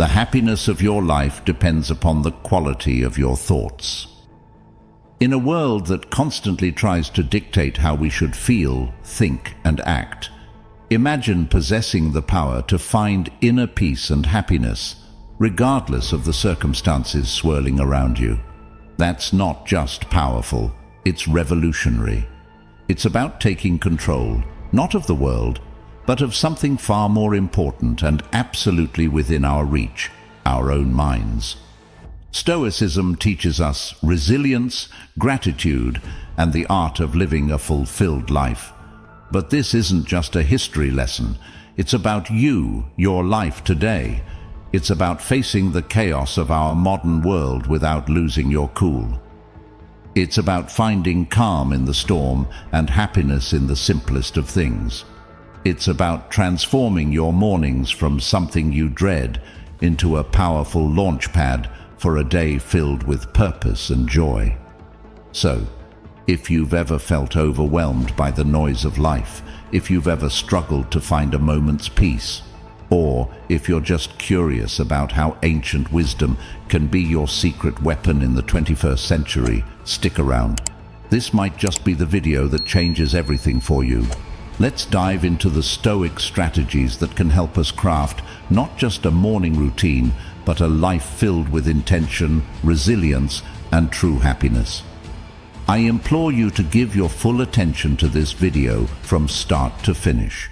The happiness of your life depends upon the quality of your thoughts. In a world that constantly tries to dictate how we should feel, think, and act, imagine possessing the power to find inner peace and happiness, regardless of the circumstances swirling around you. That's not just powerful, it's revolutionary. It's about taking control, not of the world, but of something far more important and absolutely within our reach, our own minds. Stoicism teaches us resilience, gratitude, and the art of living a fulfilled life. But this isn't just a history lesson. It's about you, your life today. It's about facing the chaos of our modern world without losing your cool. It's about finding calm in the storm and happiness in the simplest of things. It's about transforming your mornings from something you dread into a powerful launchpad for a day filled with purpose and joy. So, if you've ever felt overwhelmed by the noise of life, if you've ever struggled to find a moment's peace, or if you're just curious about how ancient wisdom can be your secret weapon in the 21st century, stick around. This might just be the video that changes everything for you. Let's dive into the Stoic strategies that can help us craft not just a morning routine, but a life filled with intention, resilience, and true happiness. I implore you to give your full attention to this video from start to finish.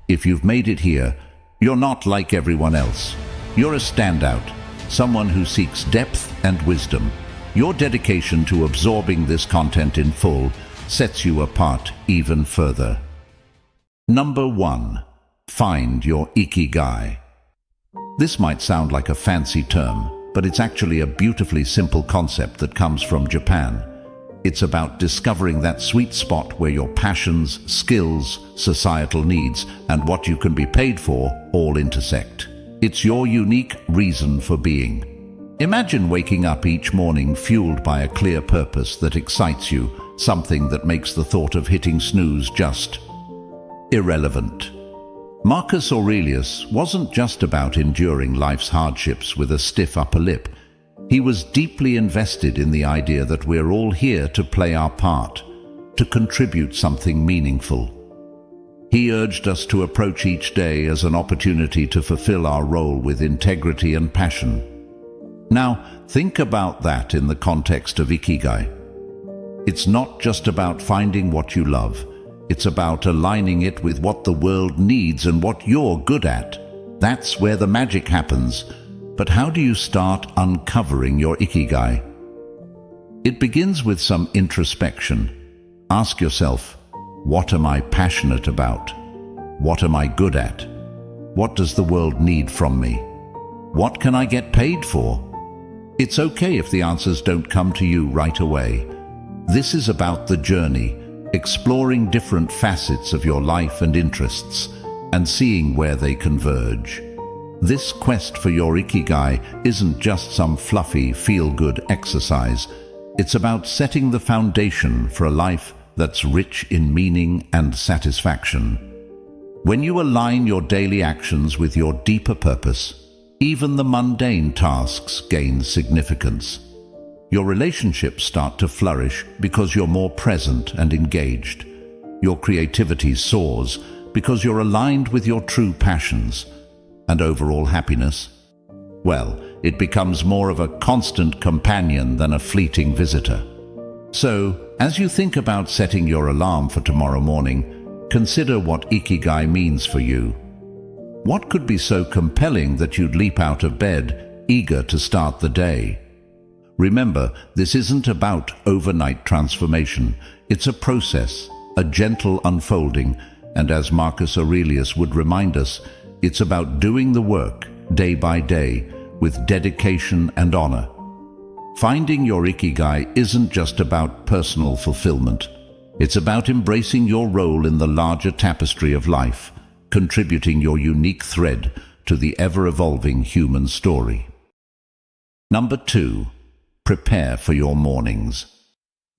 If you've made it here, you're not like everyone else. You're a standout, someone who seeks depth and wisdom. Your dedication to absorbing this content in full sets you apart even further. Number 1. Find your ikigai. This might sound like a fancy term, but it's actually a beautifully simple concept that comes from Japan. It's about discovering that sweet spot where your passions, skills, societal needs, and what you can be paid for all intersect. It's your unique reason for being. Imagine waking up each morning fueled by a clear purpose that excites you, something that makes the thought of hitting snooze just irrelevant. Marcus Aurelius wasn't just about enduring life's hardships with a stiff upper lip. He was deeply invested in the idea that we're all here to play our part, to contribute something meaningful. He urged us to approach each day as an opportunity to fulfill our role with integrity and passion. Now, think about that in the context of ikigai. It's not just about finding what you love. It's about aligning it with what the world needs and what you're good at. That's where the magic happens. But how do you start uncovering your ikigai? It begins with some introspection. Ask yourself, what am I passionate about? What am I good at? What does the world need from me? What can I get paid for? It's okay if the answers don't come to you right away. This is about the journey, exploring different facets of your life and interests, and seeing where they converge. This quest for your ikigai isn't just some fluffy, feel-good exercise. It's about setting the foundation for a life that's rich in meaning and satisfaction. When you align your daily actions with your deeper purpose, even the mundane tasks gain significance. Your relationships start to flourish because you're more present and engaged. Your creativity soars because you're aligned with your true passions. And overall happiness? Well, it becomes more of a constant companion than a fleeting visitor. So, as you think about setting your alarm for tomorrow morning, consider what ikigai means for you. What could be so compelling that you'd leap out of bed, eager to start the day? Remember, this isn't about overnight transformation. It's a process, a gentle unfolding, and as Marcus Aurelius would remind us, it's about doing the work, day by day, with dedication and honor. Finding your ikigai isn't just about personal fulfillment. It's about embracing your role in the larger tapestry of life, contributing your unique thread to the ever-evolving human story. Number 2. Prepare for your mornings.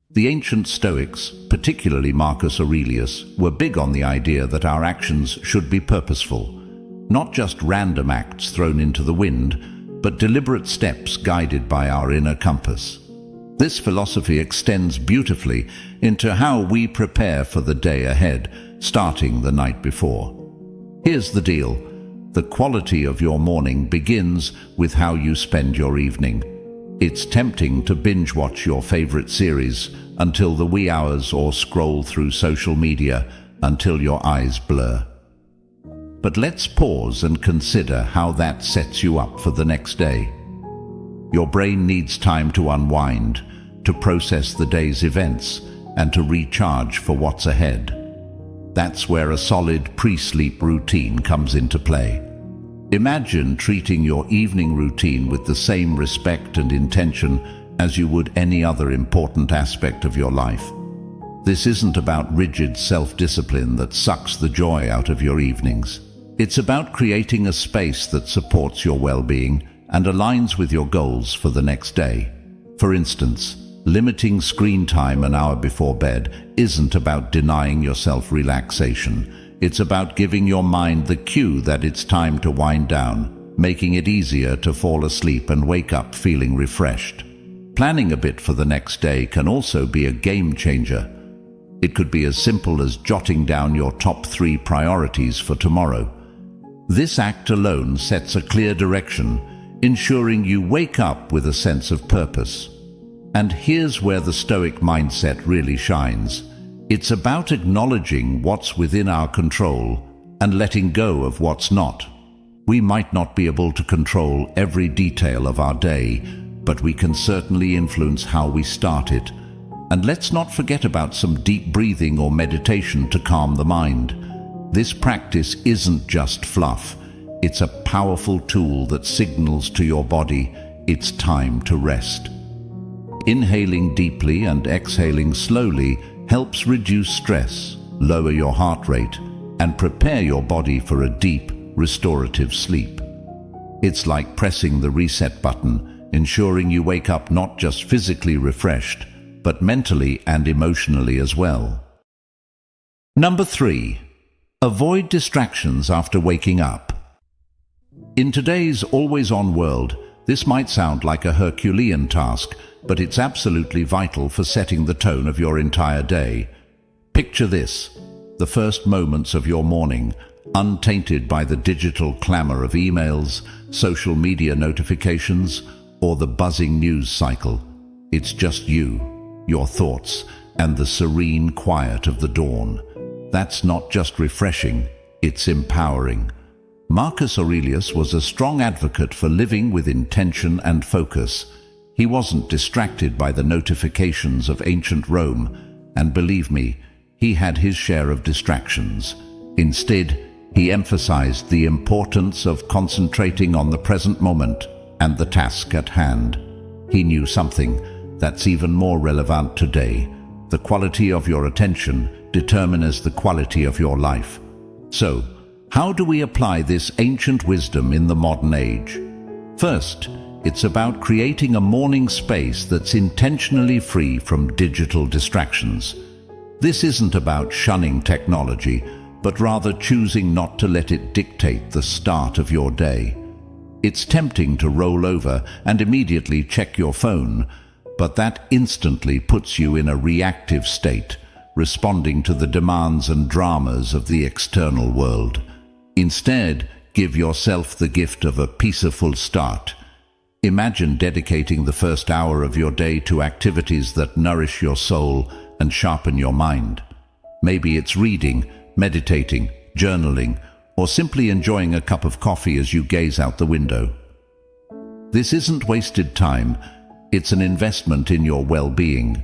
The ancient Stoics, particularly Marcus Aurelius, were big on the idea that our actions should be purposeful. Not just random acts thrown into the wind, but deliberate steps guided by our inner compass. This philosophy extends beautifully into how we prepare for the day ahead, starting the night before. Here's the deal. The quality of your morning begins with how you spend your evening. It's tempting to binge-watch your favorite series until the wee hours or scroll through social media until your eyes blur. But let's pause and consider how that sets you up for the next day. Your brain needs time to unwind, to process the day's events, and to recharge for what's ahead. That's where a solid pre-sleep routine comes into play. Imagine treating your evening routine with the same respect and intention as you would any other important aspect of your life. This isn't about rigid self-discipline that sucks the joy out of your evenings. It's about creating a space that supports your well-being and aligns with your goals for the next day. For instance, limiting screen time an hour before bed isn't about denying yourself relaxation. It's about giving your mind the cue that it's time to wind down, making it easier to fall asleep and wake up feeling refreshed. Planning a bit for the next day can also be a game changer. It could be as simple as jotting down your top 3 priorities for tomorrow. This act alone sets a clear direction, ensuring you wake up with a sense of purpose. And here's where the Stoic mindset really shines. It's about acknowledging what's within our control and letting go of what's not. We might not be able to control every detail of our day, but we can certainly influence how we start it. And let's not forget about some deep breathing or meditation to calm the mind. This practice isn't just fluff. It's a powerful tool that signals to your body it's time to rest. Inhaling deeply and exhaling slowly helps reduce stress, lower your heart rate, and prepare your body for a deep, restorative sleep. It's like pressing the reset button, ensuring you wake up not just physically refreshed, but mentally and emotionally as well. Number 3. Avoid distractions after waking up. In today's always-on world, this might sound like a Herculean task, but it's absolutely vital for setting the tone of your entire day. Picture this: the first moments of your morning, untainted by the digital clamor of emails, social media notifications, or the buzzing news cycle. It's just you, your thoughts, and the serene quiet of the dawn. That's not just refreshing, it's empowering. Marcus Aurelius was a strong advocate for living with intention and focus. He wasn't distracted by the notifications of ancient Rome, and believe me, he had his share of distractions. Instead, he emphasized the importance of concentrating on the present moment and the task at hand. He knew something that's even more relevant today. The quality of your attention determines the quality of your life. So, how do we apply this ancient wisdom in the modern age? First, it's about creating a morning space that's intentionally free from digital distractions. This isn't about shunning technology, but rather choosing not to let it dictate the start of your day. It's tempting to roll over and immediately check your phone, but that instantly puts you in a reactive state, responding to the demands and dramas of the external world. Instead, give yourself the gift of a peaceful start. Imagine dedicating the first hour of your day to activities that nourish your soul and sharpen your mind. Maybe it's reading, meditating, journaling, or simply enjoying a cup of coffee as you gaze out the window. This isn't wasted time, it's an investment in your well-being.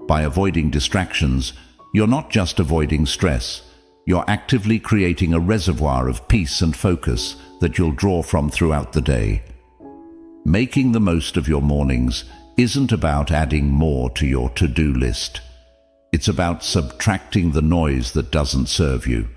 By avoiding distractions, you're not just avoiding stress, you're actively creating a reservoir of peace and focus that you'll draw from throughout the day. Making the most of your mornings isn't about adding more to your to-do list. It's about subtracting the noise that doesn't serve you.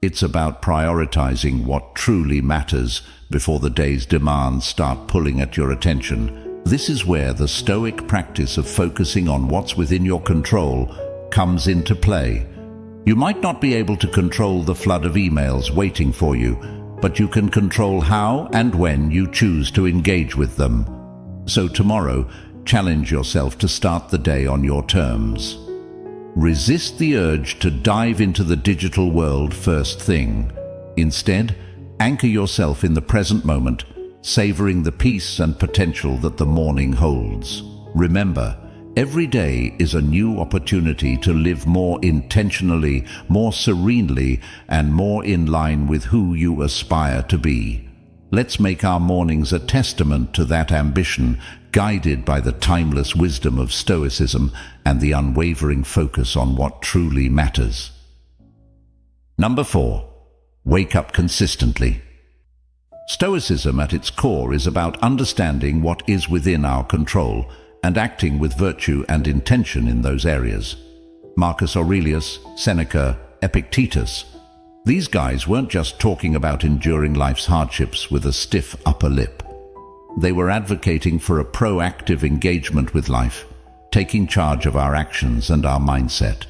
It's about prioritizing what truly matters before the day's demands start pulling at your attention. This is where the Stoic practice of focusing on what's within your control comes into play. You might not be able to control the flood of emails waiting for you, but you can control how and when you choose to engage with them. So tomorrow, challenge yourself to start the day on your terms. Resist the urge to dive into the digital world first thing. Instead, anchor yourself in the present moment, savoring the peace and potential that the morning holds. Remember, every day is a new opportunity to live more intentionally, more serenely, and more in line with who you aspire to be. Let's make our mornings a testament to that ambition, guided by the timeless wisdom of Stoicism and the unwavering focus on what truly matters. Number 4. Wake up consistently. Stoicism at its core is about understanding what is within our control and acting with virtue and intention in those areas. Marcus Aurelius, Seneca, Epictetus, these guys weren't just talking about enduring life's hardships with a stiff upper lip. They were advocating for a proactive engagement with life, taking charge of our actions and our mindset.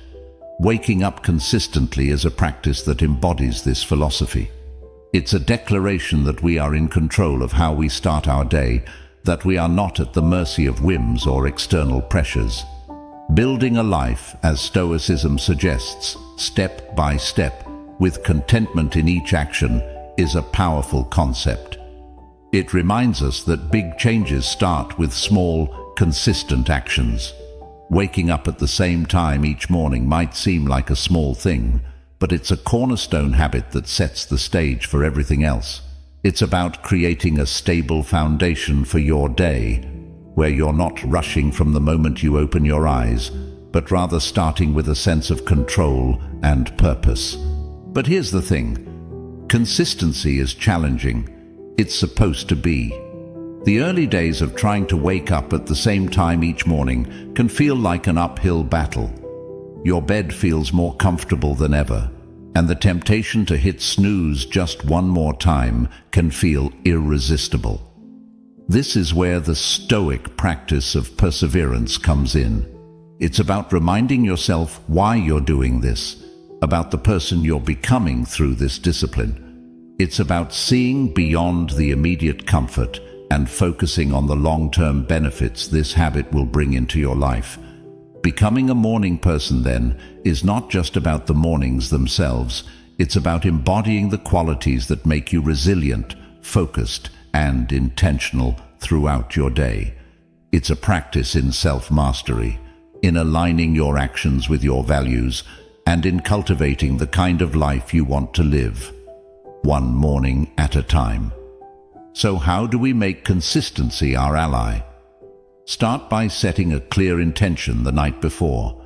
Waking up consistently is a practice that embodies this philosophy. It's a declaration that we are in control of how we start our day, that we are not at the mercy of whims or external pressures. Building a life, as Stoicism suggests, step by step, with contentment in each action, is a powerful concept. It reminds us that big changes start with small, consistent actions. Waking up at the same time each morning might seem like a small thing, but it's a cornerstone habit that sets the stage for everything else. It's about creating a stable foundation for your day, where you're not rushing from the moment you open your eyes, but rather starting with a sense of control and purpose. But here's the thing. Consistency is challenging. It's supposed to be. The early days of trying to wake up at the same time each morning can feel like an uphill battle. Your bed feels more comfortable than ever, and the temptation to hit snooze just one more time can feel irresistible. This is where the Stoic practice of perseverance comes in. It's about reminding yourself why you're doing this, about the person you're becoming through this discipline. It's about seeing beyond the immediate comfort and focusing on the long-term benefits this habit will bring into your life. Becoming a morning person, then, is not just about the mornings themselves. It's about embodying the qualities that make you resilient, focused, and intentional throughout your day. It's a practice in self-mastery, in aligning your actions with your values, and in cultivating the kind of life you want to live, one morning at a time. So how do we make consistency our ally? Start by setting a clear intention the night before.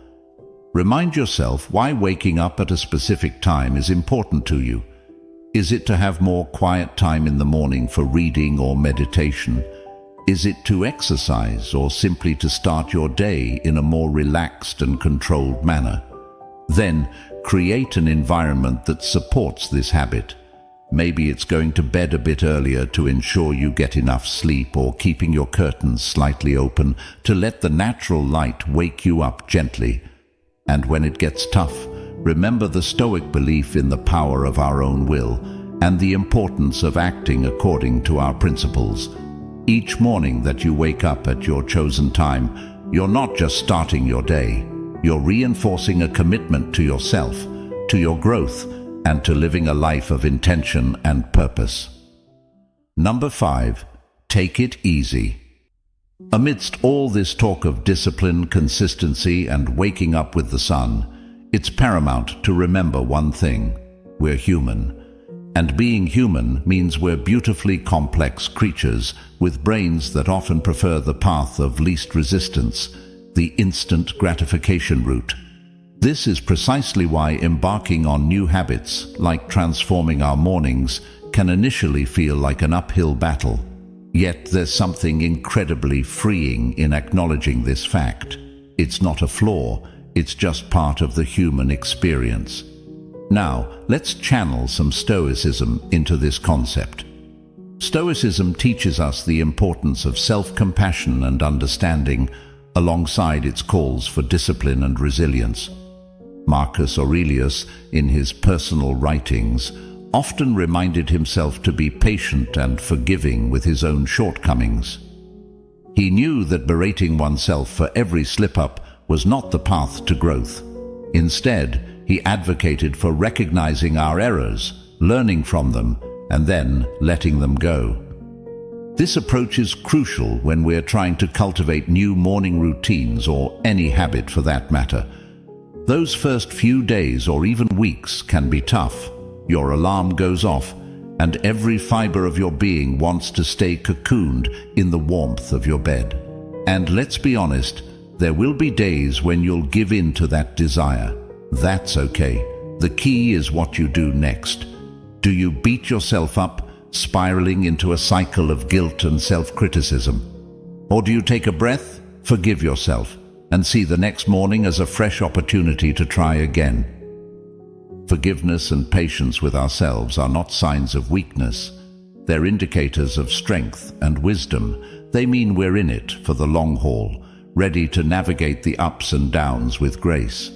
Remind yourself why waking up at a specific time is important to you. Is it to have more quiet time in the morning for reading or meditation? Is it to exercise, or simply to start your day in a more relaxed and controlled manner? Then, create an environment that supports this habit. Maybe it's going to bed a bit earlier to ensure you get enough sleep, or keeping your curtains slightly open to let the natural light wake you up gently. And when it gets tough, remember the Stoic belief in the power of our own will and the importance of acting according to our principles. Each morning that you wake up at your chosen time, you're not just starting your day. You're reinforcing a commitment to yourself, to your growth, and to living a life of intention and purpose. Number 5. Take it easy. Amidst all this talk of discipline, consistency, and waking up with the sun, it's paramount to remember one thing: we're human. And being human means we're beautifully complex creatures with brains that often prefer the path of least resistance, the instant gratification route. This is precisely why embarking on new habits, like transforming our mornings, can initially feel like an uphill battle. Yet there's something incredibly freeing in acknowledging this fact. It's not a flaw, it's just part of the human experience. Now, let's channel some Stoicism into this concept. Stoicism teaches us the importance of self-compassion and understanding, alongside its calls for discipline and resilience. Marcus Aurelius, in his personal writings, often reminded himself to be patient and forgiving with his own shortcomings. He knew that berating oneself for every slip-up was not the path to growth. Instead, he advocated for recognizing our errors, learning from them, and then letting them go. This approach is crucial when we're trying to cultivate new morning routines or any habit for that matter. Those first few days or even weeks can be tough. Your alarm goes off, and every fiber of your being wants to stay cocooned in the warmth of your bed. And let's be honest, there will be days when you'll give in to that desire. That's okay. The key is what you do next. Do you beat yourself up, spiraling into a cycle of guilt and self-criticism? Or do you take a breath, forgive yourself, and see the next morning as a fresh opportunity to try again? Forgiveness and patience with ourselves are not signs of weakness. They're indicators of strength and wisdom. They mean we're in it for the long haul, ready to navigate the ups and downs with grace.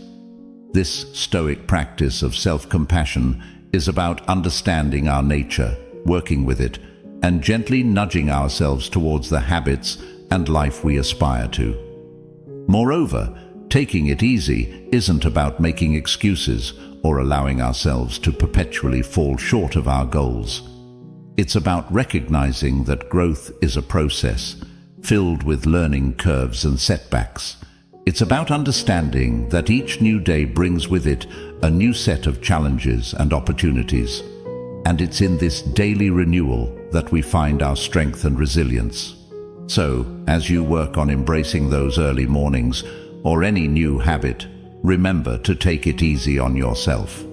This Stoic practice of self-compassion is about understanding our nature, working with it, and gently nudging ourselves towards the habits and life we aspire to. Moreover, taking it easy isn't about making excuses or allowing ourselves to perpetually fall short of our goals. It's about recognizing that growth is a process, filled with learning curves and setbacks. It's about understanding that each new day brings with it a new set of challenges and opportunities. And it's in this daily renewal that we find our strength and resilience. So, as you work on embracing those early mornings or any new habit, remember to take it easy on yourself.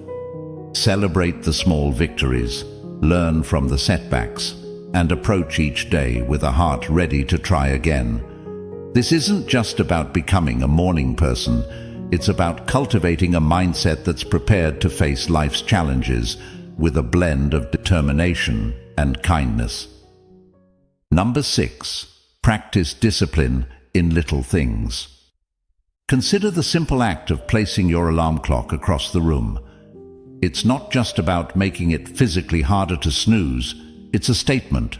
Celebrate the small victories, learn from the setbacks, and approach each day with a heart ready to try again. This isn't just about becoming a morning person, it's about cultivating a mindset that's prepared to face life's challenges with a blend of determination and kindness. Number 6. Practice discipline in little things. Consider the simple act of placing your alarm clock across the room. It's not just about making it physically harder to snooze, it's a statement.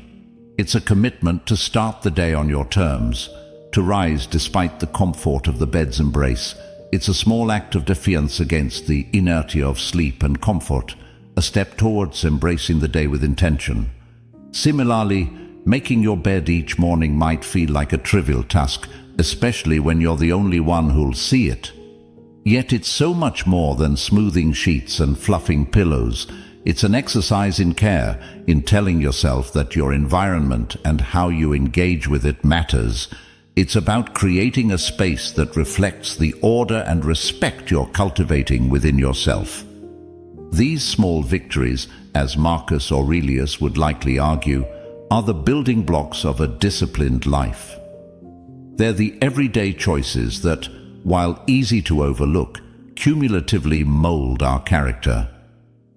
It's a commitment to start the day on your terms, to rise despite the comfort of the bed's embrace. It's a small act of defiance against the inertia of sleep and comfort, a step towards embracing the day with intention. Similarly, making your bed each morning might feel like a trivial task, especially when you're the only one who'll see it. Yet it's so much more than smoothing sheets and fluffing pillows. It's an exercise in care, in telling yourself that your environment and how you engage with it matters. It's about creating a space that reflects the order and respect you're cultivating within yourself. These small victories, as Marcus Aurelius would likely argue, are the building blocks of a disciplined life. They're the everyday choices that, while easy to overlook, cumulatively mold our character.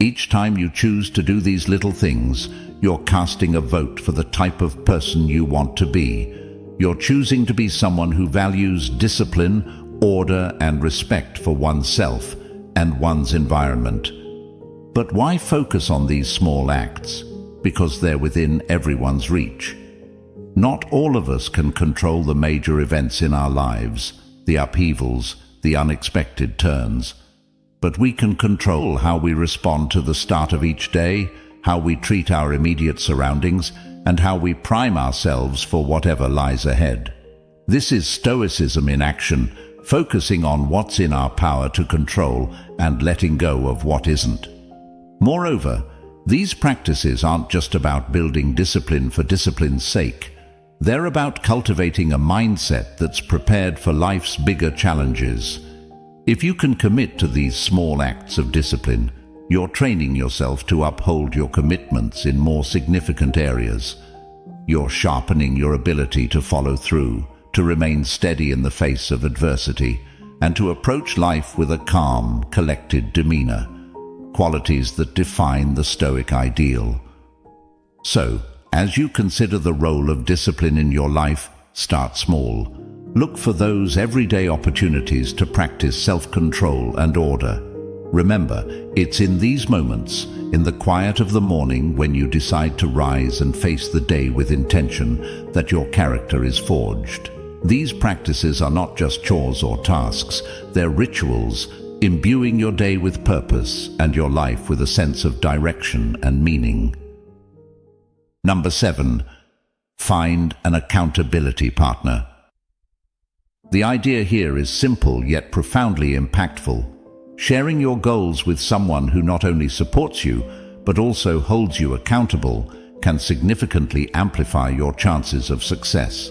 Each time you choose to do these little things, you're casting a vote for the type of person you want to be. You're choosing to be someone who values discipline, order, and respect for oneself and one's environment. But why focus on these small acts? Because they're within everyone's reach. Not all of us can control the major events in our lives, the upheavals, the unexpected turns. But we can control how we respond to the start of each day, how we treat our immediate surroundings, and how we prime ourselves for whatever lies ahead. This is Stoicism in action, focusing on what's in our power to control and letting go of what isn't. Moreover, these practices aren't just about building discipline for discipline's sake. They're about cultivating a mindset that's prepared for life's bigger challenges. If you can commit to these small acts of discipline, you're training yourself to uphold your commitments in more significant areas. You're sharpening your ability to follow through, to remain steady in the face of adversity, and to approach life with a calm, collected demeanor, qualities that define the Stoic ideal. So, as you consider the role of discipline in your life, start small. Look for those everyday opportunities to practice self-control and order. Remember, it's in these moments, in the quiet of the morning when you decide to rise and face the day with intention, that your character is forged. These practices are not just chores or tasks, they're rituals, imbuing your day with purpose and your life with a sense of direction and meaning. Number 7. Find an accountability partner. The idea here is simple yet profoundly impactful. Sharing your goals with someone who not only supports you, but also holds you accountable, can significantly amplify your chances of success.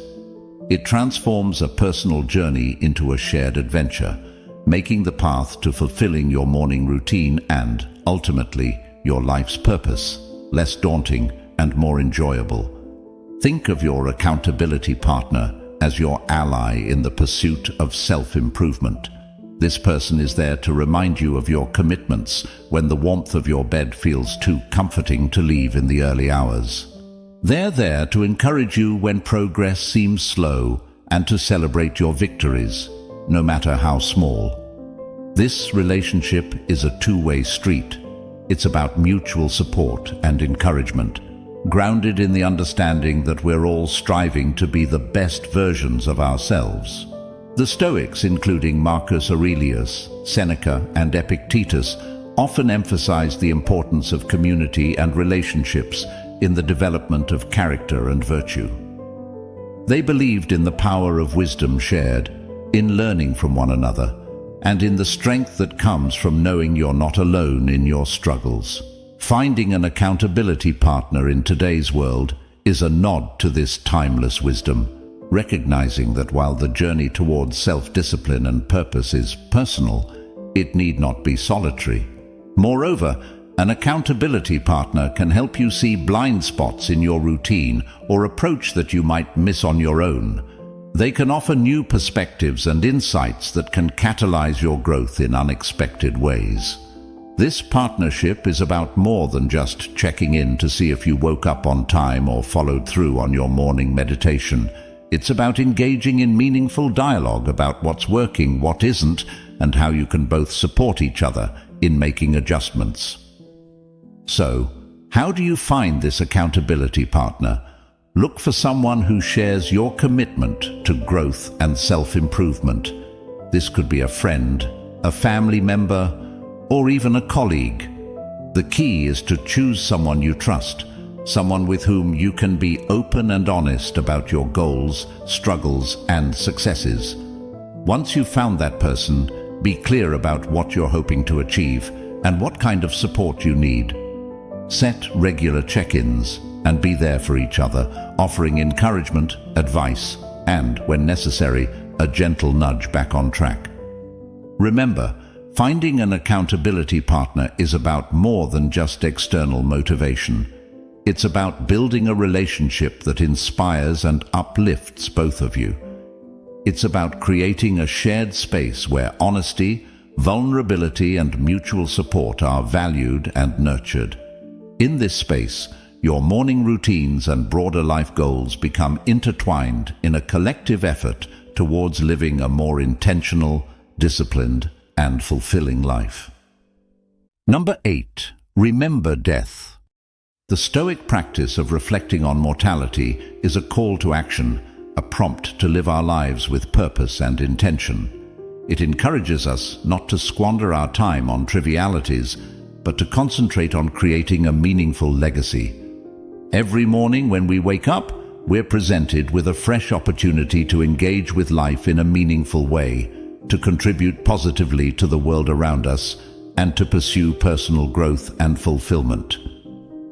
It transforms a personal journey into a shared adventure, making the path to fulfilling your morning routine and, ultimately, your life's purpose less daunting and more enjoyable. Think of your accountability partner as your ally in the pursuit of self-improvement. This person is there to remind you of your commitments when the warmth of your bed feels too comforting to leave in the early hours. They're there to encourage you when progress seems slow and to celebrate your victories, no matter how small. This relationship is a two-way street. It's about mutual support and encouragement, grounded in the understanding that we're all striving to be the best versions of ourselves. The Stoics, including Marcus Aurelius, Seneca, and Epictetus, often emphasized the importance of community and relationships in the development of character and virtue. They believed in the power of wisdom shared, in learning from one another, and in the strength that comes from knowing you're not alone in your struggles. Finding an accountability partner in today's world is a nod to this timeless wisdom, recognizing that while the journey towards self-discipline and purpose is personal, it need not be solitary. Moreover, an accountability partner can help you see blind spots in your routine or approach that you might miss on your own. They can offer new perspectives and insights that can catalyze your growth in unexpected ways. This partnership is about more than just checking in to see if you woke up on time or followed through on your morning meditation. It's about engaging in meaningful dialogue about what's working, what isn't, and how you can both support each other in making adjustments. So, how do you find this accountability partner? Look for someone who shares your commitment to growth and self-improvement. This could be a friend, a family member, or even a colleague. The key is to choose someone you trust, someone with whom you can be open and honest about your goals, struggles, and successes. Once you've found that person, be clear about what you're hoping to achieve and what kind of support you need. Set regular check-ins and be there for each other, offering encouragement, advice, and, when necessary, a gentle nudge back on track. Remember, finding an accountability partner is about more than just external motivation. It's about building a relationship that inspires and uplifts both of you. It's about creating a shared space where honesty, vulnerability, and mutual support are valued and nurtured. In this space, your morning routines and broader life goals become intertwined in a collective effort towards living a more intentional, disciplined, and fulfilling life. Number 8. Remember death. The Stoic practice of reflecting on mortality is a call to action, a prompt to live our lives with purpose and intention. It encourages us not to squander our time on trivialities, but to concentrate on creating a meaningful legacy. Every morning when we wake up, we're presented with a fresh opportunity to engage with life in a meaningful way, to contribute positively to the world around us, and to pursue personal growth and fulfillment.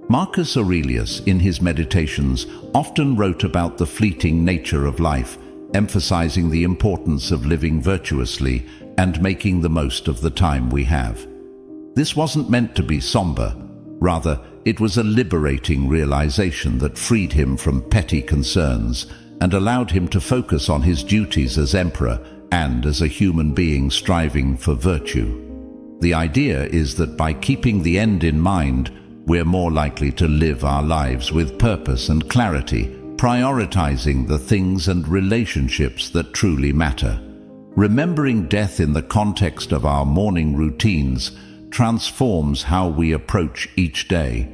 Marcus Aurelius, in his Meditations, often wrote about the fleeting nature of life, emphasizing the importance of living virtuously and making the most of the time we have. This wasn't meant to be somber. Rather, it was a liberating realization that freed him from petty concerns and allowed him to focus on his duties as emperor and as a human being striving for virtue. The idea is that by keeping the end in mind, we're more likely to live our lives with purpose and clarity, prioritizing the things and relationships that truly matter. Remembering death in the context of our morning routines transforms how we approach each day.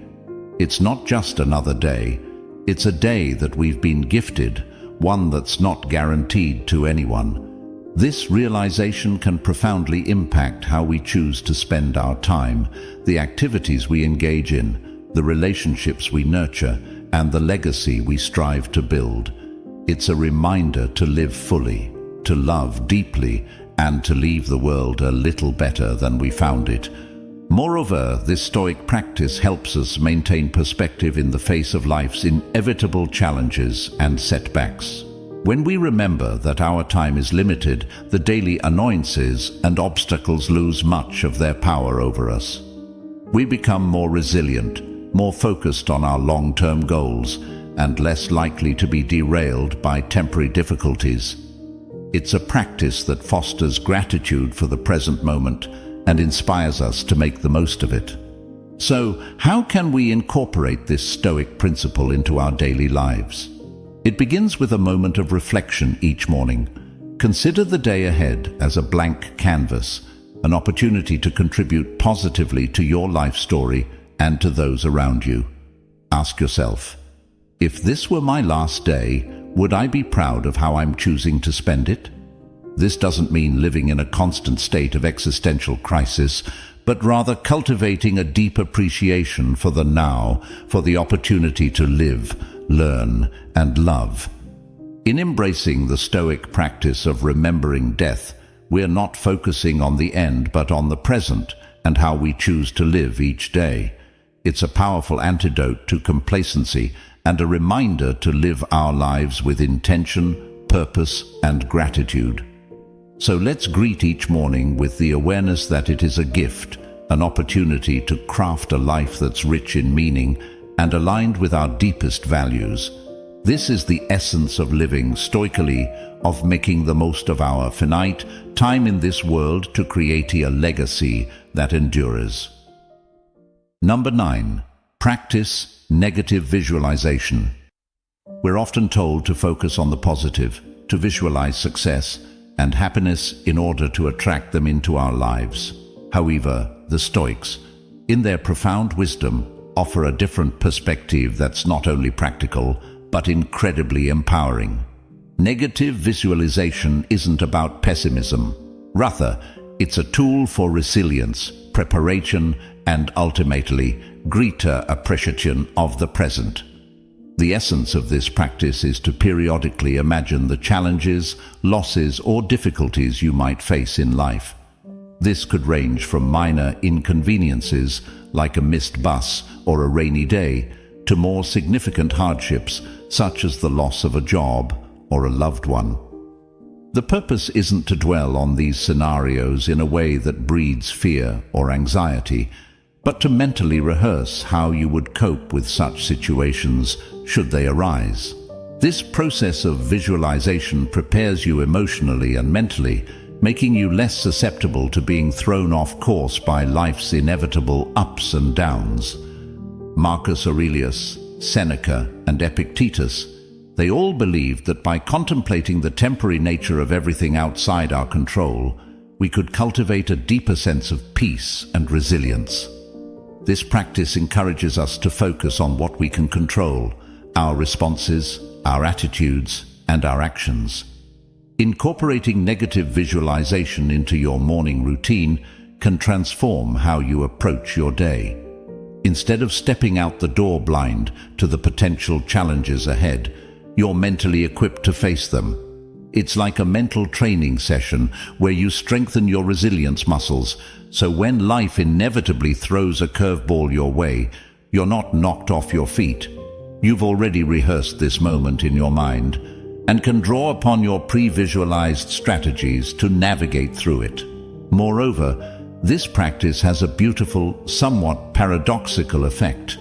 It's not just another day, it's a day that we've been gifted, one that's not guaranteed to anyone. This realization can profoundly impact how we choose to spend our time, the activities we engage in, the relationships we nurture, and the legacy we strive to build. It's a reminder to live fully, to love deeply, and to leave the world a little better than we found it. Moreover, this Stoic practice helps us maintain perspective in the face of life's inevitable challenges and setbacks. When we remember that our time is limited, the daily annoyances and obstacles lose much of their power over us. We become more resilient, more focused on our long-term goals, and less likely to be derailed by temporary difficulties. It's a practice that fosters gratitude for the present moment and inspires us to make the most of it. So, how can we incorporate this Stoic principle into our daily lives? It begins with a moment of reflection each morning. Consider the day ahead as a blank canvas, an opportunity to contribute positively to your life story and to those around you. Ask yourself, if this were my last day, would I be proud of how I'm choosing to spend it? This doesn't mean living in a constant state of existential crisis, but rather cultivating a deep appreciation for the now, for the opportunity to live, learn, and love. In embracing the Stoic practice of remembering death, we're not focusing on the end but on the present and how we choose to live each day. It's a powerful antidote to complacency and a reminder to live our lives with intention, purpose, and gratitude. So let's greet each morning with the awareness that it is a gift, an opportunity to craft a life that's rich in meaning and aligned with our deepest values. This is the essence of living stoically, of making the most of our finite time in this world to create a legacy that endures. Number 9. Practice negative visualization. We're often told to focus on the positive, to visualize success and happiness in order to attract them into our lives. However, the Stoics, in their profound wisdom, offer a different perspective that's not only practical, but incredibly empowering. Negative visualization isn't about pessimism. Rather, it's a tool for resilience, preparation, and ultimately, greater appreciation of the present. The essence of this practice is to periodically imagine the challenges, losses, or difficulties you might face in life. This could range from minor inconveniences, like a missed bus or a rainy day, to more significant hardships, such as the loss of a job or a loved one. The purpose isn't to dwell on these scenarios in a way that breeds fear or anxiety, but to mentally rehearse how you would cope with such situations should they arise. This process of visualization prepares you emotionally and mentally, making you less susceptible to being thrown off course by life's inevitable ups and downs. Marcus Aurelius, Seneca, and Epictetus, they all believed that by contemplating the temporary nature of everything outside our control, we could cultivate a deeper sense of peace and resilience. This practice encourages us to focus on what we can control, our responses, our attitudes, and our actions. Incorporating negative visualization into your morning routine can transform how you approach your day. Instead of stepping out the door blind to the potential challenges ahead, you're mentally equipped to face them. It's like a mental training session where you strengthen your resilience muscles, so when life inevitably throws a curveball your way, you're not knocked off your feet. You've already rehearsed this moment in your mind and can draw upon your pre-visualized strategies to navigate through it. Moreover, this practice has a beautiful, somewhat paradoxical effect.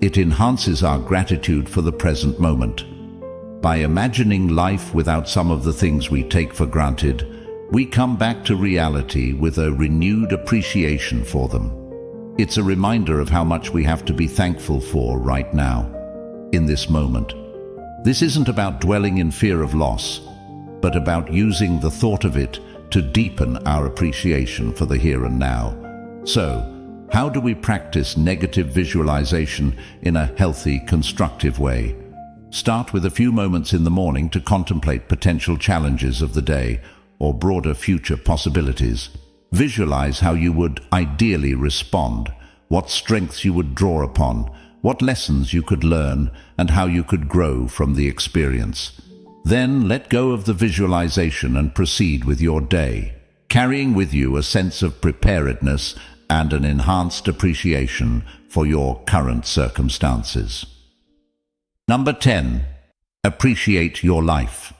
It enhances our gratitude for the present moment. By imagining life without some of the things we take for granted, we come back to reality with a renewed appreciation for them. It's a reminder of how much we have to be thankful for right now, in this moment. This isn't about dwelling in fear of loss, but about using the thought of it to deepen our appreciation for the here and now. So, how do we practice negative visualization in a healthy, constructive way? Start with a few moments in the morning to contemplate potential challenges of the day or broader future possibilities. Visualize how you would ideally respond, what strengths you would draw upon, what lessons you could learn, and how you could grow from the experience. Then let go of the visualization and proceed with your day, carrying with you a sense of preparedness and an enhanced appreciation for your current circumstances. Number 10. Appreciate your life.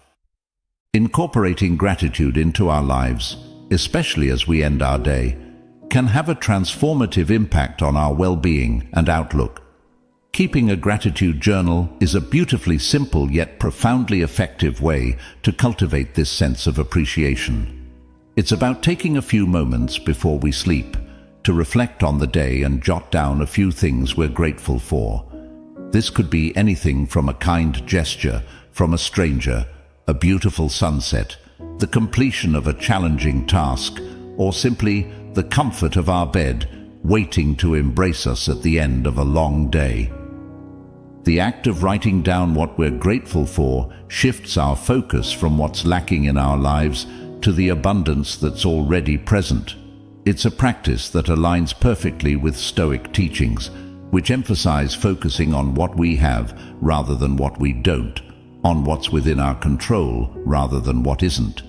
Incorporating gratitude into our lives, especially as we end our day, can have a transformative impact on our well-being and outlook. Keeping a gratitude journal is a beautifully simple yet profoundly effective way to cultivate this sense of appreciation. It's about taking a few moments before we sleep to reflect on the day and jot down a few things we're grateful for. This could be anything from a kind gesture from a stranger, a beautiful sunset, the completion of a challenging task, or simply the comfort of our bed waiting to embrace us at the end of a long day. The act of writing down what we're grateful for shifts our focus from what's lacking in our lives to the abundance that's already present. It's a practice that aligns perfectly with Stoic teachings, which emphasize focusing on what we have rather than what we don't, on what's within our control rather than what isn't.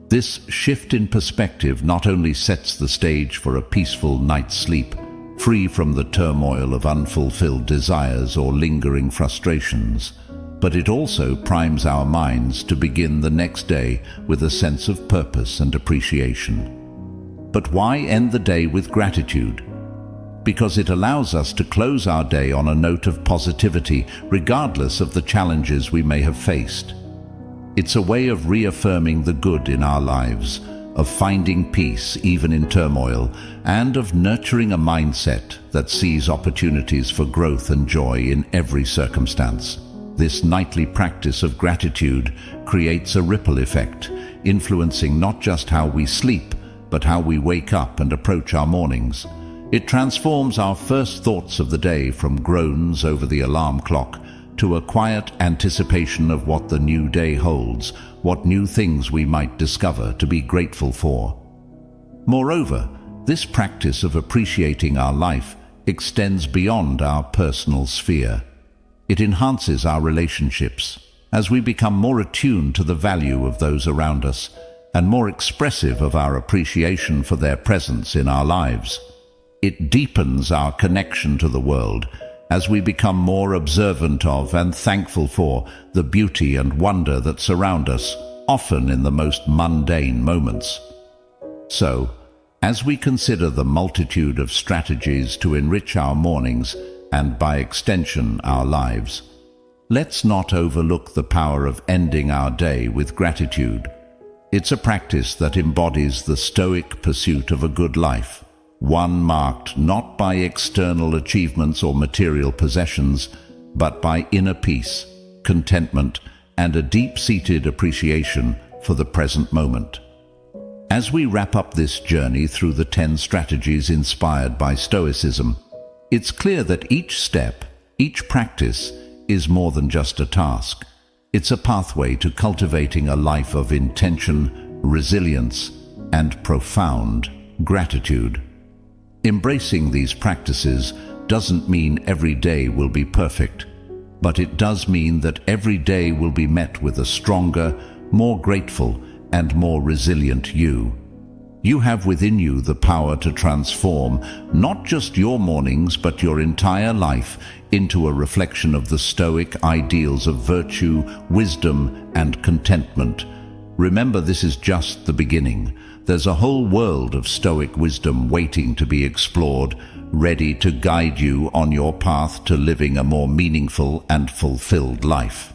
This shift in perspective not only sets the stage for a peaceful night's sleep, free from the turmoil of unfulfilled desires or lingering frustrations, but it also primes our minds to begin the next day with a sense of purpose and appreciation. But why end the day with gratitude? Because it allows us to close our day on a note of positivity, regardless of the challenges we may have faced. It's a way of reaffirming the good in our lives, of finding peace even in turmoil, and of nurturing a mindset that sees opportunities for growth and joy in every circumstance. This nightly practice of gratitude creates a ripple effect, influencing not just how we sleep, but how we wake up and approach our mornings. It transforms our first thoughts of the day from groans over the alarm clock to a quiet anticipation of what the new day holds, what new things we might discover to be grateful for. Moreover, this practice of appreciating our life extends beyond our personal sphere. It enhances our relationships as we become more attuned to the value of those around us and more expressive of our appreciation for their presence in our lives. It deepens our connection to the world as we become more observant of and thankful for the beauty and wonder that surround us, often in the most mundane moments. So, as we consider the multitude of strategies to enrich our mornings and by extension our lives, let's not overlook the power of ending our day with gratitude. It's a practice that embodies the Stoic pursuit of a good life, one marked not by external achievements or material possessions, but by inner peace, contentment, and a deep-seated appreciation for the present moment. As we wrap up this journey through the 10 strategies inspired by Stoicism, it's clear that each step, each practice, is more than just a task. It's a pathway to cultivating a life of intention, resilience, and profound gratitude. Embracing these practices doesn't mean every day will be perfect, but it does mean that every day will be met with a stronger, more grateful, and more resilient you. You have within you the power to transform not just your mornings but your entire life into a reflection of the Stoic ideals of virtue, wisdom, and contentment. Remember, this is just the beginning. There's a whole world of Stoic wisdom waiting to be explored, ready to guide you on your path to living a more meaningful and fulfilled life.